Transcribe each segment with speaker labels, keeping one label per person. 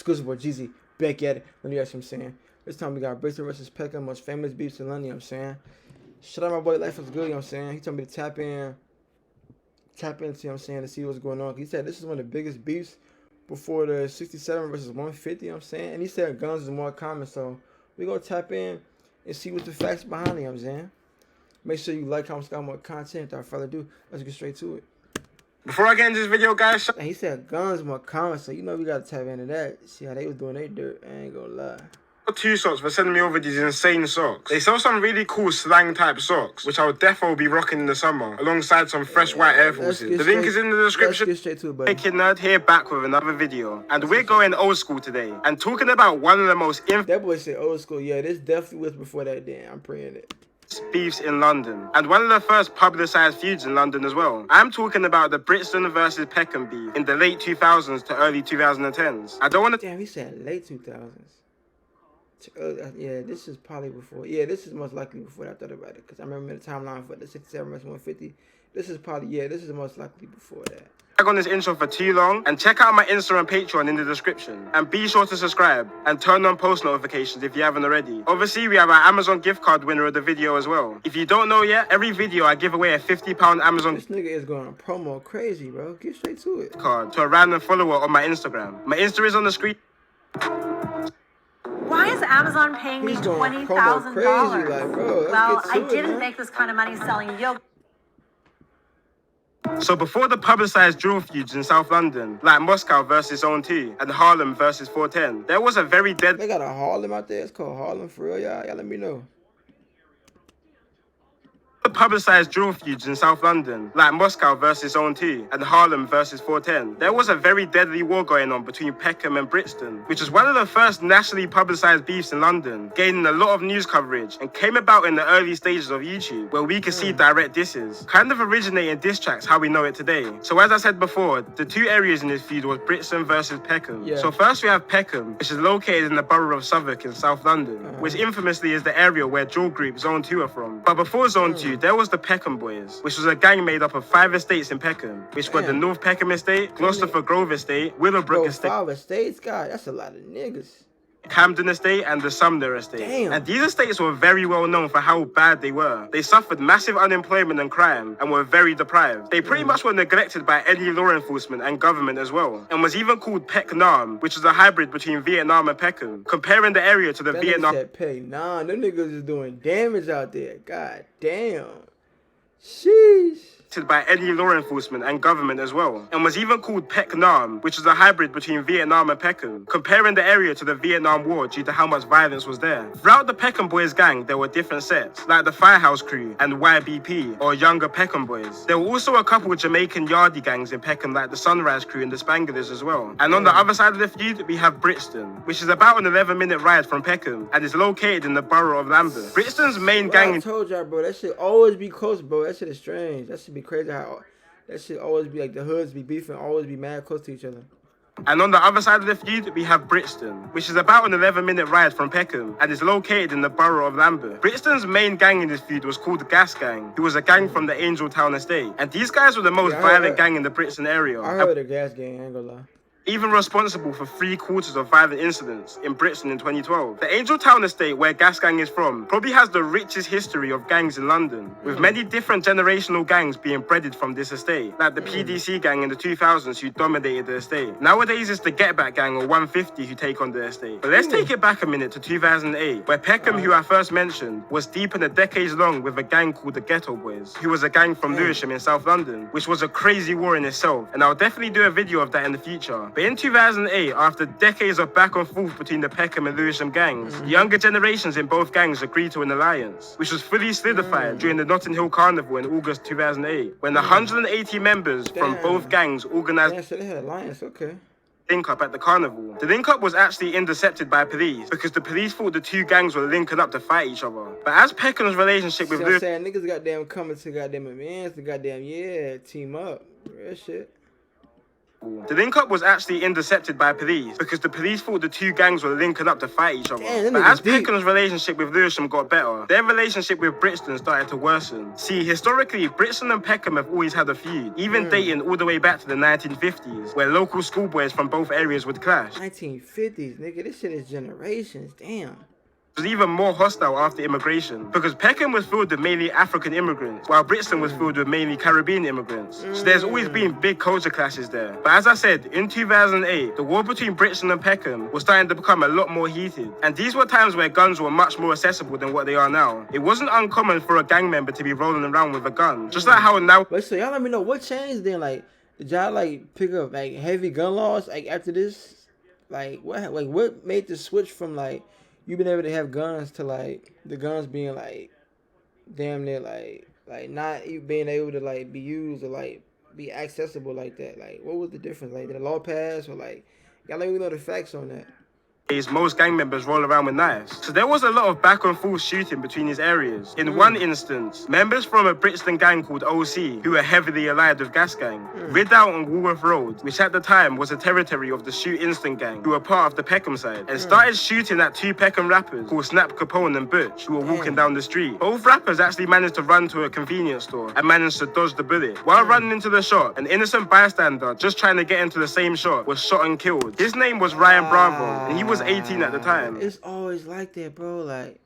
Speaker 1: exclusive with Geezy. Back at it. You know what I'm saying? This time we got Brixton versus Peckham, most famous beefs in London, you know what I'm saying? Shout out my boy Life was good, you know what I'm saying? He told me to tap into, you know what I'm saying, to see what's going on. He said this is one of the biggest beefs before the 67 versus 150, you know what I'm saying? And he said guns is more common, so we gonna tap in and see what's the facts behind it, you know what I'm saying? Make sure you like, comment, subscribe, more content. Without further ado, let's get straight to it.
Speaker 2: Before I get into this video, guys,
Speaker 1: And he said guns more common, so you know we gotta tap into that. See how they was doing their dirt. I ain't gonna lie.
Speaker 2: Two socks for sending me over these insane socks. They sell some really cool slang type socks, which I would definitely be rocking in the summer, alongside some fresh white Air Forces. The link is in the description.
Speaker 1: Let's get straight to it, buddy.
Speaker 2: Kid Nerd here, back with another video, and we're going old school today and talking about one of the most
Speaker 1: that boy said old school. Yeah, this definitely was before that. Then I'm praying it.
Speaker 2: Beefs in London, and one of the first publicised feuds in London as well. I'm talking about the Brixton versus Peckham beef in the late 2000s to early 2010s. I don't want to.
Speaker 1: Damn, he said late 2000s. Yeah, this is probably before. Yeah, this is most likely before I thought about it, because I remember the timeline for the 67 versus 150. This is probably, yeah, this is most likely before that.
Speaker 2: On this intro for too long, and check out my Insta and Patreon in the description, and be sure to subscribe and turn on post notifications if you haven't already. Obviously, we have our Amazon gift card winner of the video as well. If you don't know yet, every video I give away a £50 Amazon.
Speaker 1: This nigga is going promo crazy, bro. Get straight to it.
Speaker 2: Card to a random follower on my Instagram. My Insta is on the screen.
Speaker 3: Why is Amazon paying me $20,000?
Speaker 1: Like,
Speaker 3: well, I didn't make this kind of money selling yogurt.
Speaker 2: So before the publicised drill feuds in South London, like Moscow versus Zone 2 and Harlem versus 410, there was a very dead...
Speaker 1: They got a Harlem out there? It's called Harlem for real, y'all? Y'all let me know.
Speaker 2: The publicised drill feuds in South London, like Moscow versus Zone 2 and Harlem versus 410, there was a very deadly war going on between Peckham and Brixton, which was one of the first nationally publicised beefs in London, gaining a lot of news coverage, and came about in the early stages of YouTube, where we could see direct disses, kind of originating diss tracks how we know it today. So as I said before, the two areas in this feud was Brixton versus Peckham. Yeah. So first we have Peckham, which is located in the borough of Southwark in South London, which infamously is the area where drill group Zone 2 are from. But before Zone 2, there was the Peckham Boys, which was a gang made up of 5 estates in Peckham, which were the North Peckham Estate, Gloucester Grove Estate, Willowbrook Estate.
Speaker 1: 5 estates? God, that's a lot of niggas.
Speaker 2: Camden Estate and the Sumner Estate.
Speaker 1: Damn.
Speaker 2: And these estates were very well known for how bad they were. They suffered massive unemployment and crime and were very deprived. They pretty much were neglected by any law enforcement and government as well, and was even called Peckham, which was a hybrid between Vietnam and Peckham, comparing the area to the Vietnam.
Speaker 1: Said Peckham. Them niggas is doing damage out there. God damn. Sheesh.
Speaker 2: By any law enforcement and government as well, and was even called Peckham, which was a hybrid between Vietnam and Peckham, comparing the area to the Vietnam War due to how much violence was there. Throughout the Peckham Boys gang, there were different sets, like the Firehouse Crew and YBP, or Younger Peckham Boys. There were also a couple of Jamaican yardie gangs in Peckham, like the Sunrise Crew and the Spanglers as well. And on the other side of the feud, we have Brixton, which is about an 11-minute ride from Peckham, and is located in the borough of Lambeth. Brixton's main gang...
Speaker 1: I told y'all, bro, that shit always be close, bro. That shit is strange. That should be crazy how that shit always be like the hoods be beefing, always be mad close to each other.
Speaker 2: And on the other side of the feud, we have Brixton, which is about an 11-minute ride from Peckham and is located in the borough of Lambeth. Brixton's main gang in this feud was called the Gas Gang, who was a gang from the Angel Town Estate. And these guys were the most violent gang in the Brixton area.
Speaker 1: I heard the Gas Gang, I ain't gonna lie.
Speaker 2: Even responsible for 3/4 of violent incidents in Brixton in 2012. The Angel Town Estate, where Gas Gang is from, probably has the richest history of gangs in London, with many different generational gangs being bred from this estate, like the PDC gang in the 2000s who dominated the estate. Nowadays it's the Get Back gang or 150 who take on the estate. But let's take it back a minute to 2008, where Peckham, who I first mentioned, was deep in a decades long with a gang called the Ghetto Boys, who was a gang from Lewisham in South London, which was a crazy war in itself, and I'll definitely do a video of that in the future. But in 2008, after decades of back and forth between the Peckham and Lewisham gangs, younger generations in both gangs agreed to an alliance, which was fully solidified during the Notting Hill Carnival in August 2008, when 180 members from both gangs organized
Speaker 1: so they had alliance, okay.
Speaker 2: link-up at the carnival. The link-up was actually intercepted by police because the police thought the two gangs were linking up to fight each other. But as Peckham's relationship with
Speaker 1: Lewisham... saying niggas goddamn coming to goddamn events, the goddamn, team up. Real shit.
Speaker 2: The link-up was actually intercepted by police because the police thought the two gangs were linking up to fight each other.
Speaker 1: Damn,
Speaker 2: but as
Speaker 1: deep.
Speaker 2: Peckham's relationship with Lewisham got better, their relationship with Brixton started to worsen. See, historically, Brixton and Peckham have always had a feud, even dating all the way back to the 1950s, where local schoolboys from both areas would clash.
Speaker 1: 1950s, nigga, this shit is generations, damn.
Speaker 2: Was even more hostile after immigration because Peckham was filled with mainly African immigrants, while Brixton was filled with mainly Caribbean immigrants. So there's always been big culture clashes there. But as I said, in 2008, the war between Brixton and Peckham was starting to become a lot more heated. And these were times where guns were much more accessible than what they are now. It wasn't uncommon for a gang member to be rolling around with a gun, just like how now.
Speaker 1: But so y'all let me know what changed then. Like, did y'all like pick up like heavy gun laws like after this? Like what made the switch from like you been able to have guns to like the guns being like damn near like not being able to like be used or like be accessible like that? Like what was the difference? Like did the law pass or like y'all let me know the facts on that?
Speaker 2: Most gang members roll around with knives. So there was a lot of back and forth shooting between these areas. In one instance, members from a Brixton gang called OC, who were heavily allied with Gas Gang, rid out on Woolworth Road, which at the time was a territory of the Shoot Instant gang, who were part of the Peckham side, and started shooting at two Peckham rappers called Snap Capone and Butch, who were walking down the street. Both rappers actually managed to run to a convenience store and managed to dodge the bullet. While running into the shop, an innocent bystander just trying to get into the same shop was shot and killed. His name was Ryan Bravo, and he was 18 at the time.
Speaker 1: It's always like that, bro. Like,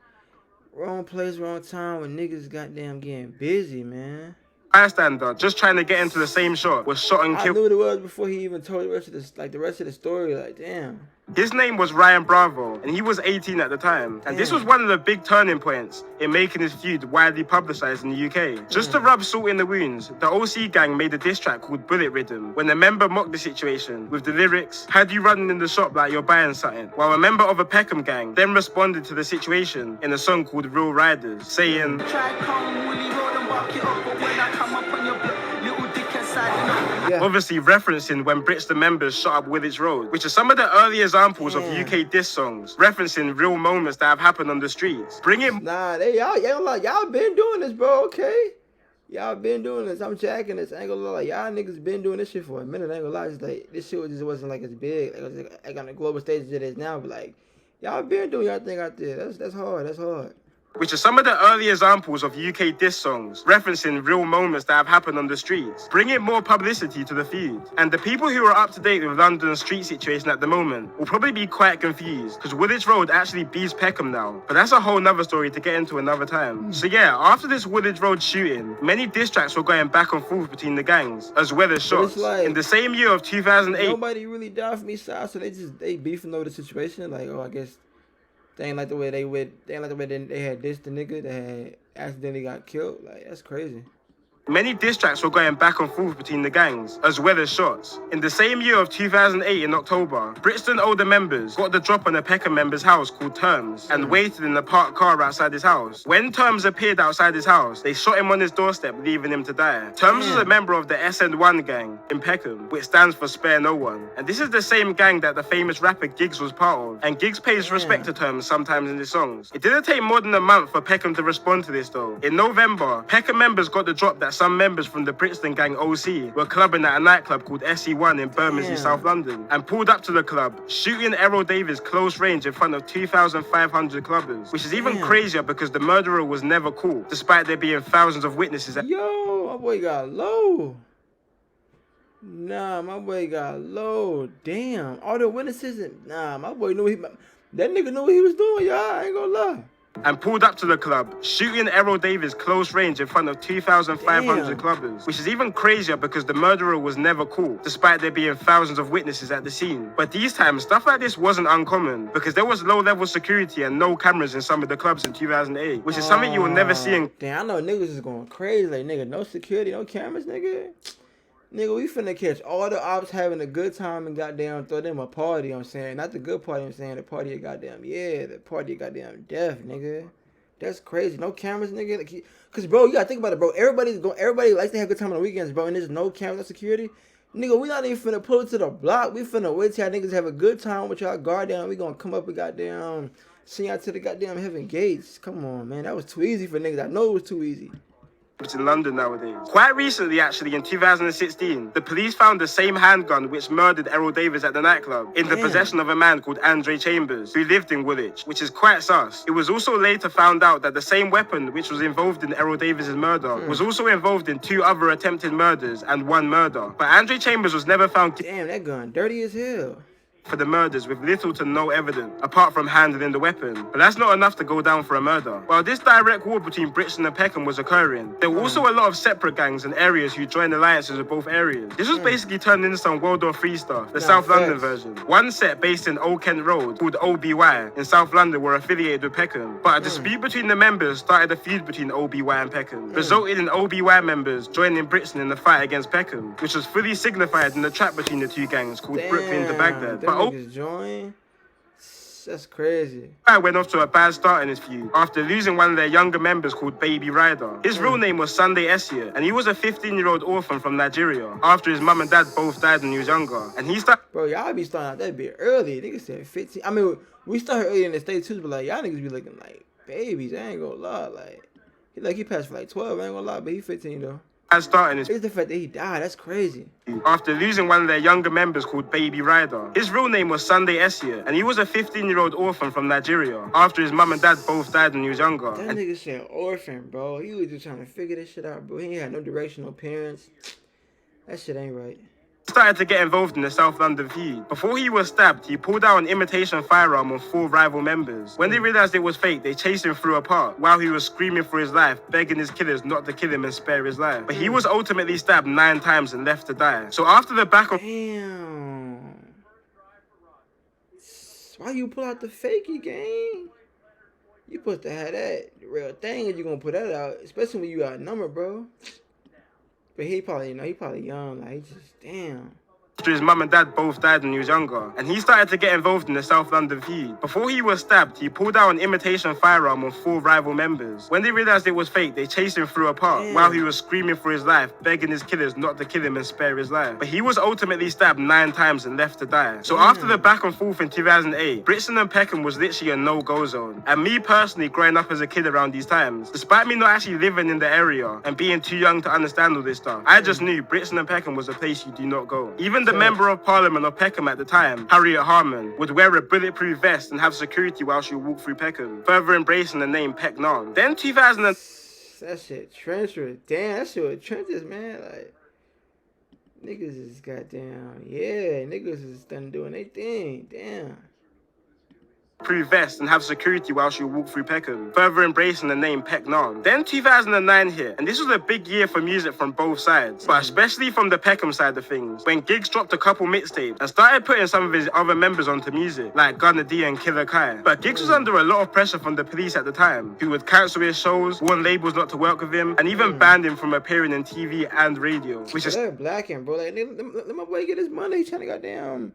Speaker 1: wrong place, wrong time when niggas goddamn getting busy, man.
Speaker 2: Bystander just trying to get into the same shop was shot and killed.
Speaker 1: I knew what it was before he even told the rest of the story. Like, damn.
Speaker 2: His name was Ryan Bravo, and he was 18 at the time. And this was one of the big turning points in making his feud widely publicized in the UK. Just to rub salt in the wounds, the OC gang made a diss track called Bullet Rhythm, when a member mocked the situation with the lyrics, "Had you running in the shop like you're buying something?" While a member of a Peckham gang then responded to the situation in a song called Real Riders, saying, obviously referencing when Brixton members shot up Woolwich Road, which are some of the early examples of UK diss songs, referencing real moments that have happened on the streets.
Speaker 1: Nah, y'all been doing this, bro, okay? Y'all been doing this. I'm jacking this. I ain't gonna lie. Y'all niggas been doing this shit for a minute. I ain't gonna lie. It's like, this shit just wasn't like as big. Like on the global stage as it is now, but like, y'all been doing y'all thing out there. That's hard. That's hard.
Speaker 2: Which are some of the early examples of UK diss songs, referencing real moments that have happened on the streets, bringing more publicity to the feud. And the people who are up to date with London's street situation at the moment will probably be quite confused, because Woolwich Road actually beats Peckham now. But that's a whole nother story to get into another time. So yeah, after this Woolwich Road shooting, many diss tracks were going back and forth between the gangs, as well as shots.
Speaker 1: Like,
Speaker 2: in the same year of 2008,
Speaker 1: nobody really died from each side, so they beefing over the situation. Like, oh, I guess they ain't like the way they had dissed the nigga that had accidentally got killed. Like, that's crazy.
Speaker 2: Many diss tracks were going back and forth between the gangs, as well as shots. In the same year of 2008 in October, Brixton older members got the drop on a Peckham member's house called Terms and waited in the parked car outside his house. When Terms appeared outside his house, they shot him on his doorstep, leaving him to die. Terms was a member of the SN1 gang in Peckham, which stands for Spare No One. And this is the same gang that the famous rapper Giggs was part of. And Giggs pays respect to Terms sometimes in his songs. It didn't take more than a month for Peckham to respond to this though. In November, Peckham members got the drop that some members from the Brixton gang OC were clubbing at a nightclub called SE1 in Bermondsey, South London, and pulled up to the club, shooting Errol Davis close range in front of 2,500 clubbers, which is even crazier because the murderer was never caught, despite there being thousands of witnesses.
Speaker 1: Yo, my boy got low. Nah, my boy got low. Damn, all the witnesses. Nah, my boy that nigga knew what he was doing, y'all. I ain't gonna lie.
Speaker 2: And pulled up to the club, shooting Errol Davis close range in front of 2,500 clubbers, which is even crazier because the murderer was never caught, despite there being thousands of witnesses at the scene. But these times, stuff like this wasn't uncommon, because there was low-level security and no cameras in some of the clubs in 2008, which is something you will never see in...
Speaker 1: Damn, I know niggas is going crazy, like, nigga, no security, no cameras, nigga. Nigga, we finna catch all the ops having a good time and goddamn throw them a party, you know what I'm saying? Not the good party, I'm saying, the party of goddamn, the party of goddamn death, nigga. That's crazy. No cameras, nigga. Like, cause bro, you gotta think about it, bro. Everybody likes to have a good time on the weekends, bro, and there's no cameras, no security. Nigga, we not even finna pull it to the block. We finna wait till y'all niggas have a good time with y'all guard down. We gonna come up and goddamn send y'all to the goddamn heaven gates. Come on, man. That was too easy for niggas. I know it was too easy.
Speaker 2: in London nowadays. Quite recently, actually, in 2016, the police found the same handgun which murdered Errol Davis at the nightclub in the possession of a man called Andre Chambers, who lived in Woolwich, which is quite sus. It was also later found out that the same weapon which was involved in Errol Davis's murder was also involved in 2 other attempted murders and 1 murder. But Andre Chambers was never found
Speaker 1: Damn, that gun dirty as hell.
Speaker 2: For the murders with little to no evidence, apart from handling the weapon. But that's not enough to go down for a murder. While this direct war between Brixton and Peckham was occurring, there were also a lot of separate gangs and areas who joined alliances with both areas. This was basically turned into some World War III stuff, the South London version. One set based in Old Kent Road, called OBY, in South London were affiliated with Peckham. But a dispute between the members started a feud between OBY and Peckham, resulted in OBY members joining Brixton in the fight against Peckham, which was fully signified in the trap between the 2 gangs called Brooklyn to Baghdad. But
Speaker 1: join. That's crazy.
Speaker 2: I went off to a bad start in his feud after losing one of their younger members called Baby Ryder. His real name was Sunday Essia, and he was a 15-year-old orphan from Nigeria after his mum and dad both died when he was younger. And he started.
Speaker 1: Bro, y'all be starting out that bit early. Niggas said 15. I mean, we started early in the States too, but like y'all niggas be looking like babies. I ain't gonna lie. Like he passed for like 12. I ain't gonna lie, but he 15 though.
Speaker 2: Starting his
Speaker 1: It's the fact that he died. That's crazy.
Speaker 2: After losing one of their younger members called Baby Ryder. His real name was Sunday Essia, and he was a 15-year-old orphan from Nigeria after his mum and dad both died when he was younger.
Speaker 1: That nigga said orphan, bro. He was just trying to figure this shit out, bro. He ain't had no directional parents. That shit ain't right.
Speaker 2: Started to get involved in the South London feud. Before he was stabbed, he pulled out an imitation firearm on 4 rival members. When they realized it was fake, they chased him through a park while he was screaming for his life, begging his killers not to kill him and spare his life. But he was ultimately stabbed 9 times and left to die. So after the battle,
Speaker 1: Damn. Why you pull out the fakey gang? You supposed to have that real thing if you gonna put that out, especially when you outnumbered, bro. But he probably young, like, he just, damn.
Speaker 2: After his mum and dad both died when he was younger, and he started to get involved in the South London feud. Before he was stabbed, he pulled out an imitation firearm on 4 rival members. When they realized it was fake, they chased him through a park while he was screaming for his life, begging his killers not to kill him and spare his life. But he was ultimately stabbed 9 times and left to die. So after the back and forth in 2008, Brixton and Peckham was literally a no-go zone. And me personally, growing up as a kid around these times, despite me not actually living in the area and being too young to understand all this stuff, I just knew Brixton and Peckham was a place you do not go. Even the member of Parliament of Peckham at the time, Harriet Harman, would wear a bulletproof vest and have security while she walked through Peckham, further embracing the name Peckham. Then 2000.
Speaker 1: That shit trenches. Damn, that shit was trenches, man. Like, niggas is goddamn, yeah, niggas is done doing their thing. Damn.
Speaker 2: Vest and have security while she walked through Peckham, further embracing the name Peckham. Then 2009 hit, and this was a big year for music from both sides, but especially from the Peckham side of things, when Giggs dropped a couple mixtapes and started putting some of his other members onto music, like Gunna D and Killer Kai. But Giggs was under a lot of pressure from the police at the time, who would cancel his shows, warn labels not to work with him, and even banned him from appearing in TV and radio, which is
Speaker 1: blacking, bro. Like, let my boy get his money. He's trying to goddamn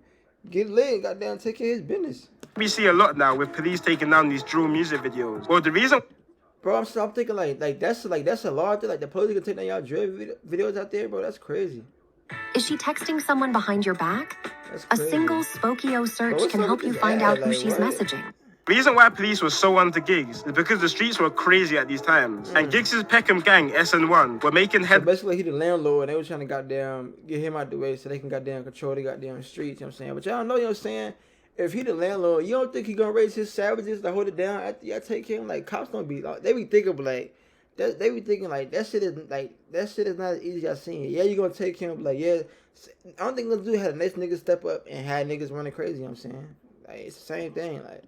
Speaker 1: get lit, goddamn take care of his business.
Speaker 2: We see a lot now with police taking down these drill music videos. Well, the reason,
Speaker 1: bro, I'm thinking like that's a law. Like the police can take down y'all drill videos out there, bro. That's crazy.
Speaker 4: Is she texting someone behind your back?
Speaker 1: That's
Speaker 4: A
Speaker 1: crazy.
Speaker 4: single Spokio search can help you find out who she's messaging.
Speaker 2: The reason why police was so onto Giggs is because the streets were crazy at these times. And Giggs' Peckham gang, SN1, were making head.
Speaker 1: So basically, he the landlord, and they were trying to goddamn get him out the way so they can goddamn control the goddamn streets, you know what I'm saying? But y'all know, you know what I'm saying? If he the landlord, you don't think he gonna raise his savages to hold it down after y'all take him? Like, cops don't be, like, they be thinking like, they be thinking like, that shit is not as easy as y'all seen. Yeah, you gonna take him, like, yeah. I don't think they'll do had a nice nigga step up and had niggas running crazy, you know what I'm saying? Like, it's the same thing, like.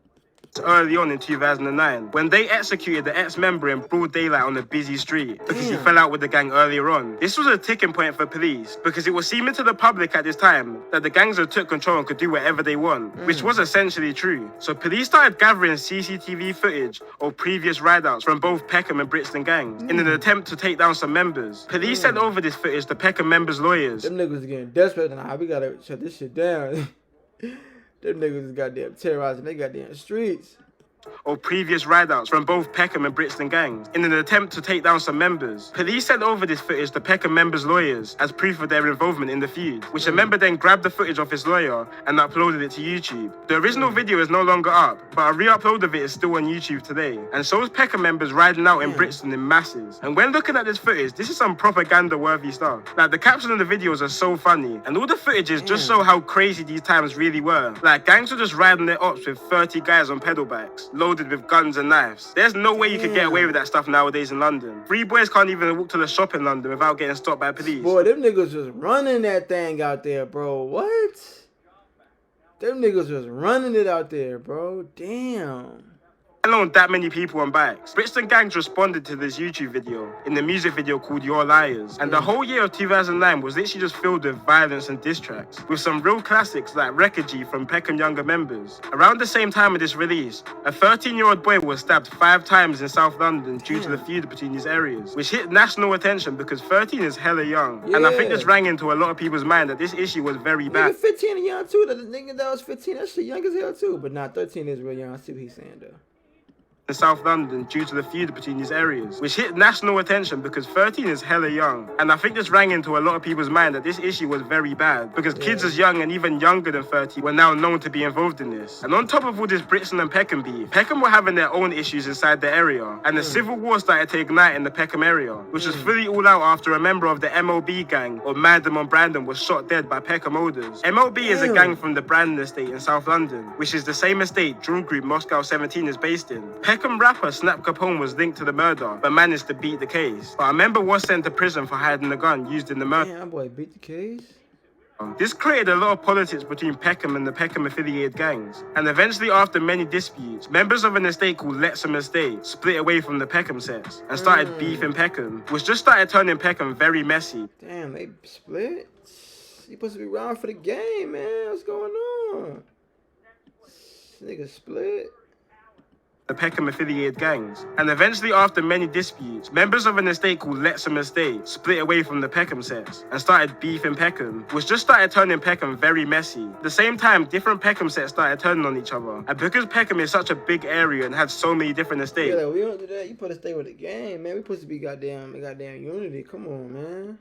Speaker 2: Early on in 2009, when they executed the ex-member in broad daylight on a busy street because he fell out with the gang earlier on. This was a ticking point for police because it was seeming to the public at this time that the gangs had took control and could do whatever they want, which was essentially true. So police started gathering CCTV footage of previous rideouts from both Peckham and Brixton gangs in an attempt to take down some members. Police sent over this footage to Peckham members' lawyers.
Speaker 1: Them niggas getting desperate and we gotta shut this shit down. Them niggas is goddamn terrorizing they goddamn streets.
Speaker 2: or previous rideouts from both Peckham and Brixton gangs in an attempt to take down some members. Police sent over this footage to Peckham members' lawyers as proof of their involvement in the feud, which a member then grabbed the footage off his lawyer and uploaded it to YouTube. The original video is no longer up, but a re-upload of it is still on YouTube today, and shows Peckham members riding out in Brixton in masses. And when looking at this footage, this is some propaganda-worthy stuff. Like, the caption of the videos are so funny, and all the footages just show how crazy these times really were. Like, gangs were just riding their ops with 30 guys on pedal bikes, loaded with guns and knives. There's no way you could get away with that stuff nowadays in London. 3 boys can't even walk to the shop in London without getting stopped by police.
Speaker 1: Boy, them niggas was running that thing out there, bro. What? Them niggas was running it out there, bro. Damn.
Speaker 2: Alone that many people on bikes. Brixton gangs responded to this YouTube video in the music video called You're Liars, and the whole year of 2009 was literally just filled with violence and diss tracks, with some real classics like Wreckagee from Peckham younger members. Around the same time of this release, a 13-year-old boy was stabbed 5 times in South London due to the feud between these areas, which hit national attention because 13 is hella young, and I think this rang into a lot of people's mind that this issue was very bad.
Speaker 1: Nigga 15 is young too. The nigga that was 15, that shit young as hell too. But nah, 13 is real young. I see what he's saying though.
Speaker 2: In South London due to the feud between these areas, which hit national attention because 13 is hella young. And I think this rang into a lot of people's mind that this issue was very bad because kids as young and even younger than 30 were now known to be involved in this. And on top of all this Brixton and Peckham beef, Peckham were having their own issues inside the area, and the civil war started to ignite in the Peckham area, which was fully all out after a member of the MLB gang, or Mandem on Brandon, was shot dead by Peckham Olders. MLB is a gang from the Brandon estate in South London, which is the same estate Drill Group Moscow 17 is based in. Peckham rapper Snap Capone was linked to the murder, but managed to beat the case. But a member was sent to prison for hiding the gun used in the murder.
Speaker 1: Damn, boy, beat the case.
Speaker 2: This created a lot of politics between Peckham and the Peckham-affiliated gangs, and eventually after many disputes, members of an estate called Lexham Estate split away from the Peckham sets and started beef in Peckham, which just started turning Peckham very messy.
Speaker 1: Damn, they split? You supposed to be round for the game, man. What's going on? Nigga split.
Speaker 2: The Peckham-affiliated gangs, and eventually after many disputes, members of an estate called Lexham Estate split away from the Peckham sets and started beef in Peckham, which just started turning Peckham very messy. At the same time, different Peckham sets started turning on each other, and because Peckham is such a big area and had so many different estates,
Speaker 1: yeah, like, we don't do that. You supposed to stay with the game, man. We supposed to be goddamn unity. Come on, man.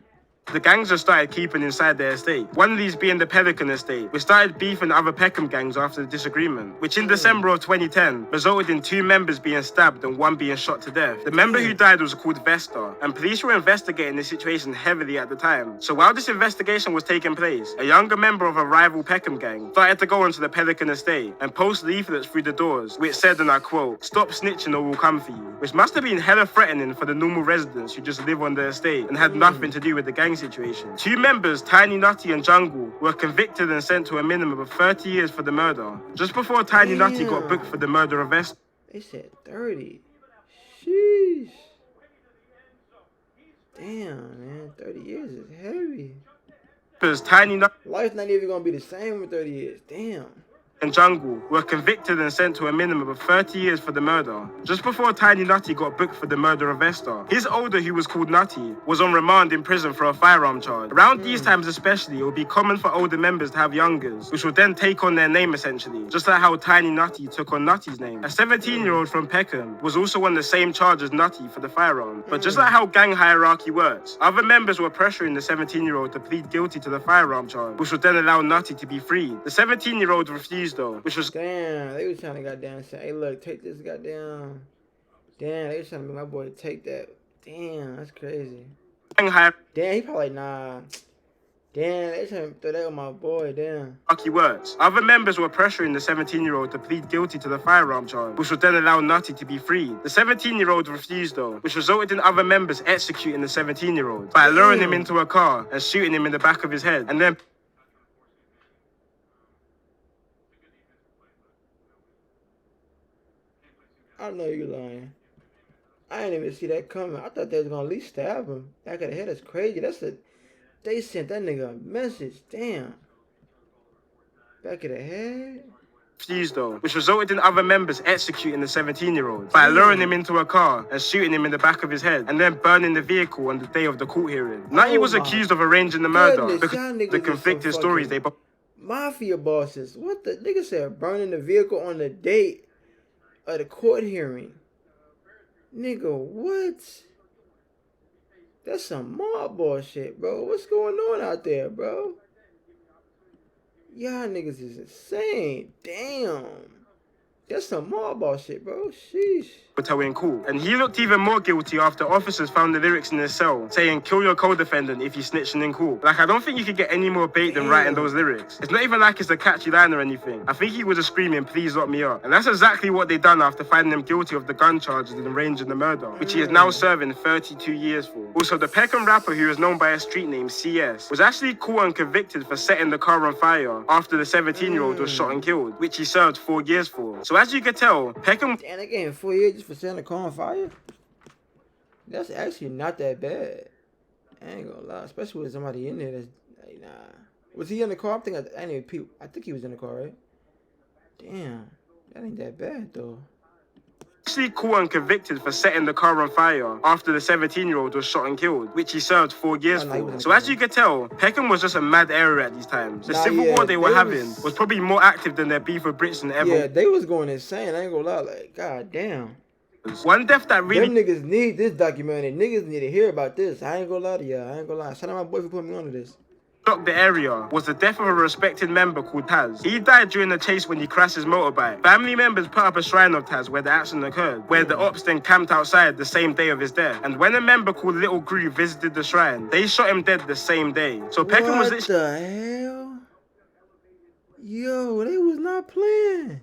Speaker 2: the gangs just started keeping inside their estate. One of these being the Pelican estate, which started beefing other Peckham gangs after the disagreement, which in December of 2010 resulted in 2 members being stabbed and 1 being shot to death. The member who died was called Vesta, and police were investigating the situation heavily at the time. So while this investigation was taking place, a younger member of a rival Peckham gang started to go onto the Pelican estate and post leaflets through the doors, which said, and I quote, "Stop snitching or we'll come for you," which must have been hella threatening for the normal residents who just live on the estate and had nothing to do with the gang situation. 2 members, Tiny Nutty and Jungle, were convicted and sent to a minimum of 30 years for the murder, just before Tiny Nutty got booked for the murder of Vesta.
Speaker 1: They said 30. Sheesh. Damn, man. 30 years is heavy.
Speaker 2: Tiny Nutty
Speaker 1: Life's not even gonna be the same in 30 years. Damn.
Speaker 2: and Jungle were convicted and sent to a minimum of 30 years for the murder, just before Tiny Nutty got booked for the murder of Vesta. His older, who was called Nutty, was on remand in prison for a firearm charge. Around these times especially, it would be common for older members to have youngers, which would then take on their name essentially, just like how Tiny Nutty took on Nutty's name. A 17-year-old from Peckham was also on the same charge as Nutty for the firearm, but just like how gang hierarchy works, other members were pressuring the 17-year-old to plead guilty to the firearm charge, which would then allow Nutty to be freed. The 17-year-old refused though, which was
Speaker 1: Damn, they was trying to goddamn say, hey look, take this goddamn. Damn, they was trying to make my boy take that. Damn, that's crazy.
Speaker 2: gang hierarchy.
Speaker 1: Damn, he probably like, nah. Damn, they trying to throw that on my boy, damn.
Speaker 2: Works. Other members were pressuring the 17-year-old to plead guilty to the firearm charge, which would then allow Nutty to be freed. The 17-year-old refused though, which resulted in other members executing the 17-year-old by luring him into a car and shooting him in the back of his head, and then
Speaker 1: I know you lying. I didn't even see that coming. I thought they was gonna at least stab him. Back of the head is crazy. They sent that nigga a message. Damn. Back of the head?
Speaker 2: refused though, which resulted in other members executing the 17-year-old by luring him into a car and shooting him in the back of his head, and then burning the vehicle on the day of the court hearing. Nutty was accused of arranging the murder because of the conflicting stories they...
Speaker 1: Mafia bosses. What the nigga said? Burning the vehicle on the date of the court hearing. Nigga, what? That's some mob bullshit, bro. What's going on out there, bro? Y'all niggas is insane. Damn. That's some mob bullshit, bro. Sheesh.
Speaker 2: Hotel in court. And he looked even more guilty after officers found the lyrics in his cell saying, "Kill your co-defendant if he's snitching in court." Like, I don't think you could get any more bait than writing those lyrics. It's not even like it's a catchy line or anything. I think he was just screaming, "Please lock me up." And that's exactly what they done after finding him guilty of the gun charges in arranging the murder, which he is now serving 32 years for. Also, the Peckham rapper, who is known by a street name CS, was actually caught and convicted for setting the car on fire after the 17-year-old was shot and killed, which he served 4 years for. So as you can tell, Peckham...
Speaker 1: Damn, they gave him 4 years just for setting the car on fire? That's actually not that bad. I ain't gonna lie, especially with somebody in there that's like, nah. Was he in the car? I think he was in the car, right? Damn, that ain't that bad though.
Speaker 2: Actually caught and convicted for setting the car on fire after the 17-year-old was shot and killed, which he served 4 years for. So as you can tell, Peckham was just a mad area at these times. The civil war they were having was probably more active than their beef with Brixton ever.
Speaker 1: Yeah, they was going insane. I ain't gonna lie, like, god damn.
Speaker 2: One death that really...
Speaker 1: Them niggas need this documentary. Niggas need to hear about this. I ain't gonna lie to y'all. I ain't gonna lie. Shout out my boy for putting me onto this.
Speaker 2: Shocked the area was the death of a respected member called Taz. He died during the chase when he crashed his motorbike. Family members put up a shrine of Taz where the accident occurred, where the ops then camped outside the same day of his death. And when a member called Little Groove visited the shrine, they shot him dead the same day. So Peckham was literally...
Speaker 1: What the hell? Yo, they was not playing.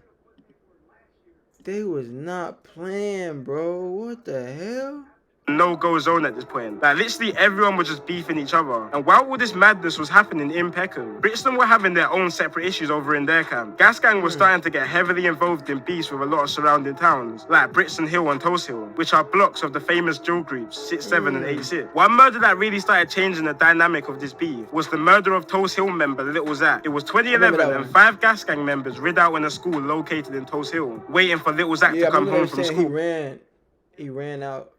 Speaker 1: They was not playing, bro. What the hell?
Speaker 2: No-go zone at this point. Like, literally everyone was just beefing each other. And while all this madness was happening in Peckham, Brixton were having their own separate issues over in their camp. Gas Gang was starting to get heavily involved in beefs with a lot of surrounding towns, like Brixton Hill and Toast Hill, which are blocks of the famous drill groups 6-7 and 8-6. One murder that really started changing the dynamic of this beef was the murder of Toast Hill member Little Zach. It was 2011 and 5 Gas Gang members rid out in a school located in Toast Hill, waiting for Little Zach to come home from school.
Speaker 1: He ran out.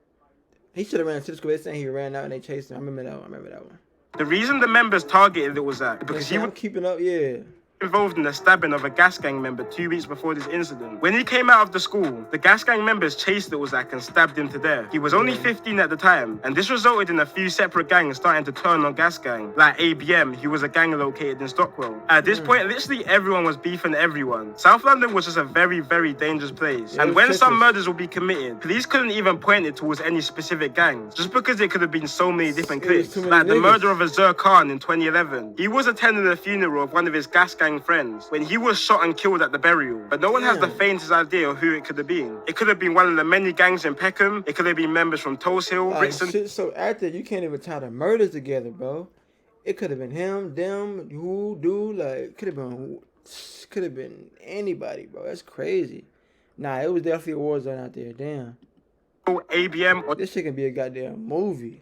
Speaker 1: He should have ran to the school. They're saying he ran out and they chased him. I remember that one.
Speaker 2: The reason the members targeted Little Zach because he was
Speaker 1: keeping up, yeah.
Speaker 2: Involved in the stabbing of a Gas Gang member 2 weeks before this incident. When he came out of the school, the Gas Gang members chased Little Zach and stabbed him to death. He was only 15 at the time, and this resulted in a few separate gangs starting to turn on Gas Gang, like ABM, who was a gang located in Stockwell. At this point, literally everyone was beefing everyone. South London was just a very, very dangerous place. And when some murders would be committed, police couldn't even point it towards any specific gangs, just because it could have been so many different cliques. Like the murder of Azur Khan in 2011. He was attending the funeral of one of his Gas Gang friends when he was shot and killed at the burial, but no one has the faintest idea of who it could have been. It could have been one of the many gangs in Peckham. It could have been members from Toast Hill, Brixton.
Speaker 1: Shit so active, you can't even tie the murders together, bro. It could have been him, them, who, dude, like, could have been anybody, bro. That's crazy. Nah, it was definitely a war zone out there, damn.
Speaker 2: ABM or
Speaker 1: this shit can be a goddamn movie.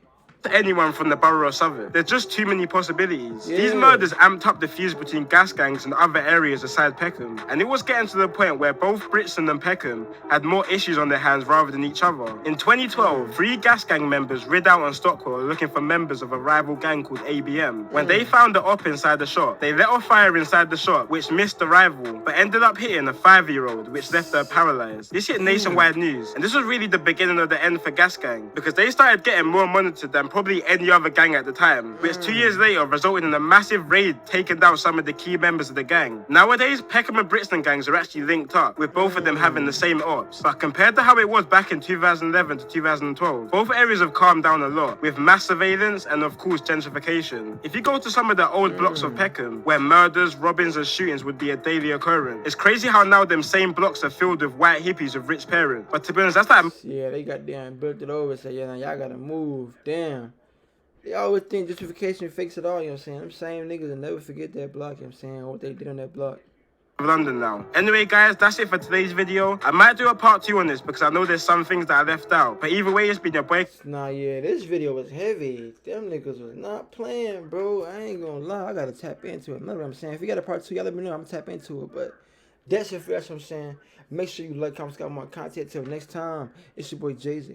Speaker 2: Anyone from the borough of Southwark. There's just too many possibilities. These murders amped up the fuse between Gas Gangs and other areas aside Peckham, and it was getting to the point where both Brixton and Peckham had more issues on their hands rather than each other. In 2012, 3 Gas Gang members rid out on Stockwell looking for members of a rival gang called ABM. When they found the op inside the shop, they let off fire inside the shop, which missed the rival, but ended up hitting a 5-year-old, which left her paralyzed. This hit nationwide news, and this was really the beginning of the end for Gas Gang, because they started getting more monitored than probably any other gang at the time, which 2 years later resulted in a massive raid taking down some of the key members of the gang. Nowadays, Peckham and Brixton gangs are actually linked up, with both of them having the same ops. But compared to how it was back in 2011 to 2012, both areas have calmed down a lot, with mass surveillance and of course gentrification. If you go to some of the old blocks of Peckham, where murders, robbings and shootings would be a daily occurrence, it's crazy how now them same blocks are filled with white hippies with rich parents. But to be honest, that's like...
Speaker 1: Yeah, they got damn built it over and said, yeah, now y'all gotta move, damn. They always think justification fix it all, you know what I'm saying? Them same niggas will never forget that block, you know what I'm saying? What they did on that block.
Speaker 2: London now. Anyway, guys, that's it for today's video. I might do a part 2 on this because I know there's some things that I left out. But either way, it's been your boy.
Speaker 1: Nah, yeah, this video was heavy. Them niggas was not playing, bro. I ain't gonna lie. I gotta tap into it. Remember what I'm saying? If you got a part 2, y'all let me know. I'm gonna tap into it. But that's it for us, what I'm saying. Make sure you like, comment, subscribe, more content. Till next time, it's your boy Geezy.